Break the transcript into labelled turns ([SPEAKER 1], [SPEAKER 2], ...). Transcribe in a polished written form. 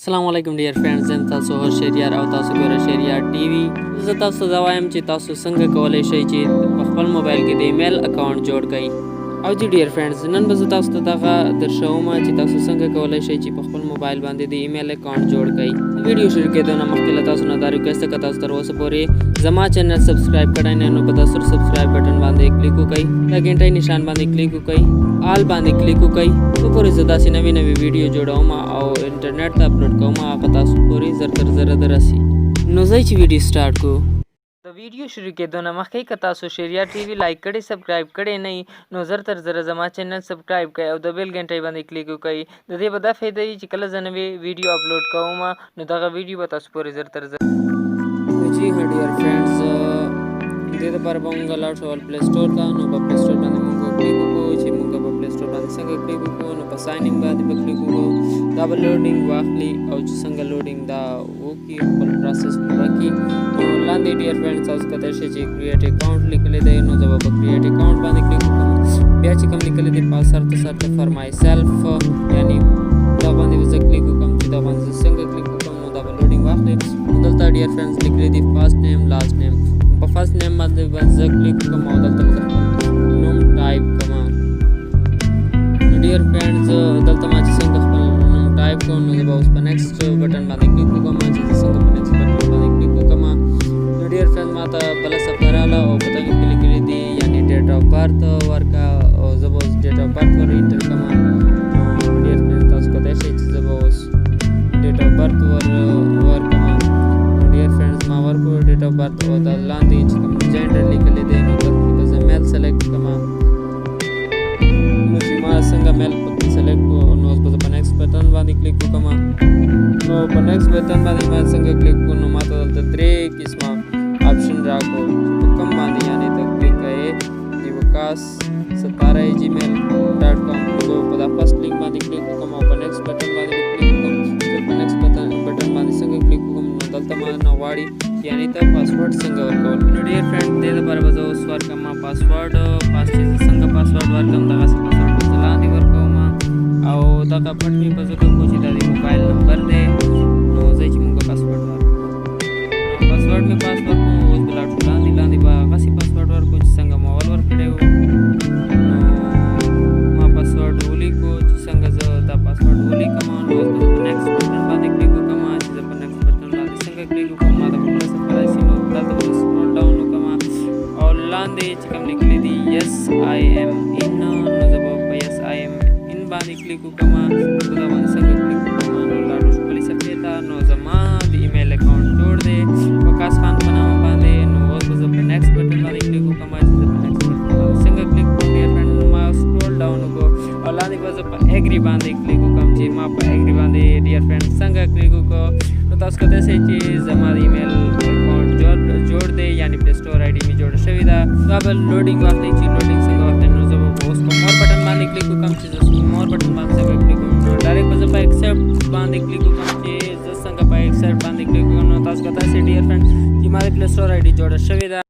[SPEAKER 1] السلام علیکم ډیر فرندز زم تاسو هر شریار او تاسو ګوره شریار ټي وي زه تاسو دا وایم چې تاسو څنګه کولای شئ چې په خپل موبایل کې د ایمیل اکاونټ جوړ کړئ او جی ډیر فرندز نن به زه تاسو ته دغه درښوم چې تاسو څنګه کولای شئ چې په خپل موبایل باندې د ایمیل اکاونټ جوړ کړئ ویډیو شروع کېدو نه مخکې له تاسو نه دا ریکویسټ ده که تاسو تر اوسه پورې زما چینل سبسکرایب کړی نه نو په تاسو سبسکرایب بټن باندې کلیک وکړئ د غنټۍ نشان باندې کلیک وکړئ آل باندې کلیک وکړئ څو پورې زه داسې نوې نوې ویډیو جوړوم او انټرنیټ ته اپلوډ کوم هغه تاسو پورې زر تر زره درسي نو ځئ چې ویډیو سټارټ کړو د ویډیو شروع کېدو نه مخکې که تاسو شریار ټي وي لایک کړئ سبسکرایب کړی نه نو زر تر زره زما چینل سبسکرایب کړئ او د بیل غنټۍ باندې کلیک وکړئ د دې به دا فایده وي چې کله زه نوې ویډیو اپلوډ کوم نو دغه ویډیو به تاسو پورې زر تر زره جی ها ډیر فرینډز دې لپاره به موږ لاړ شو پلی سټور ته نو په پلی سټور باندې موږ کلیک وکړو چې موږ په پلی سټور باندې څنګه کلیک وکړو نو په ساین ان باندې به کلیک وکړو دا به لوډینګ واخلي او چې څنګه لوډینګ دا وکړي خپل پروسس وکړي نو لاندې ډیر فرینډز تاسو کتلی شئ چې کریټ اکاونټ لیکلی دی نو زه به په کریټ اکاونټ باندې کلیک وکړم بیا چې کوم لیکلی دی پاسورډ فار مای سیلف یعنی دا باندې به زه کلیک وکړم چې دا باندې زه څنګه کلیک وکړم نو دا به لوډینګ واخلي دلته ډیر فرینډز لیکلی دی فرست نیم لاست نیم په فرست نیم باندې به زه کلیک وکړم او دلته به زه خپل نوم ټایپ کړم نو ډیر فرینډز دلته ما چې څنګه خپل نوم ټایپ کړم نو زه به اوس په نیکسټ بټن باندې کلیک وکړم چې زه څنګه په نیکسټ بټن باندې کلیک وکړم نو ډیر فرینډز ما ته بله صفحه راغله او په دغې کې لیکلي دي یعنې ډیټ آف برث ورکړه او زه به اوس ډیټ آف برث ور انټر کړم ډیر فرینډز تاسو کتلی شئ چې زه به اوس ډیټ آف برث ورکړم ډیر فرینډز ما ورکړو ډیټ آف برث او د لاندې چې کوم جینډر لیکلی دی نو دلته به زه میل سلیکټ کړم نو چې ما څنګه میل پکې سلیکټ کړو نو اوس به زه په نیکسټ بټن باندې کلیک وکړم نو په نیکسټ بټن باندې ما څنګه کلیک کړو نو ما ته دلته درې قسمه آپشن راکړو په کوم باندې یعنې ته کلیک کوې د وکاس 17@gmail.com زه په دا فرست لینک باندې کلیک وکړم او په نیکسټ بټن باندې کلیک وکړم چې په نیکسټ بټن باندې څنګه کلیک وکړم نو دلته ما نه غواړي یعنې ته پاسورډ څنګه ورکول نو ډیر فرینډ دې لپاره به زه اوس ورکړم پاسورډ چې زه څنګه پاسورډ ورکړم دغسې پاسورډ به زه لاندې ورکوم او دغه پټ مې به زه کوم چې دا د موبایل نمبر دی نو ځئ چې موږ پاسورډ ورکړو نو پاسورډ مې پاس ورکړو اوس به لاړ شو لاندې به هغسې پاسورډ ورکړو چې څنګه ما اول ورکړی و نو ما پاسورډ ولیکو چې څنګه زه دا پاسورډ ولیکم نو اوس به زه په نیکسټ بټن باندې کلیک وکړم چې زه په نیکسټ بټن باندې څنګه کلیک وکړم ما ته به بله صفحه راشي نو دلته به زه سکرول ډاون وکړم او لاندې چې کوم لیکلی دي یس آی ایم ان نو زه به په یس آی ایم ان باندې کلیک وکړم زه دا باندې څنګه کلیک وکړم نو لاړو شو بلې صفحې ته نو زما د ایمیل اکاونټ جوړ دی وکاس خان په نامه باندې نو اوس به زه په نیکسټ بټن باندې کلیک وکړم چې زه په نیکسټ بټن باندې څنګه کلیک وکړم ډیر فرینډ ما سکرول ډاون وکړو او لاندې به زه په ایګري باندې کلیک وکړم چې ما په ایګري باندې ډیر فرینډ څنګه کلیک وکړو نو تاسو کتلی شئ چې زما د ایمیل اکاونټ جوړ دی یعنې پلی سټور آی ډي مې جوړه شوې ده دا به لوډینګ واخلئ چې لوډینګ څنګه واخلئ نو زه به اوس په مور بټن باندې کلیک وکړم چې زه مور بټن باندې څنګه کلیک وکړم نو ډایرکټ به زه په ایکسپټ باندې کلیک وکړم چې زه څنګه په ایکسپټ باندې کلیک وکړم نو تاسو کتلی شئ ډیر فرینډ چې ما د پلی سټور آی ډي جوړه شوې ده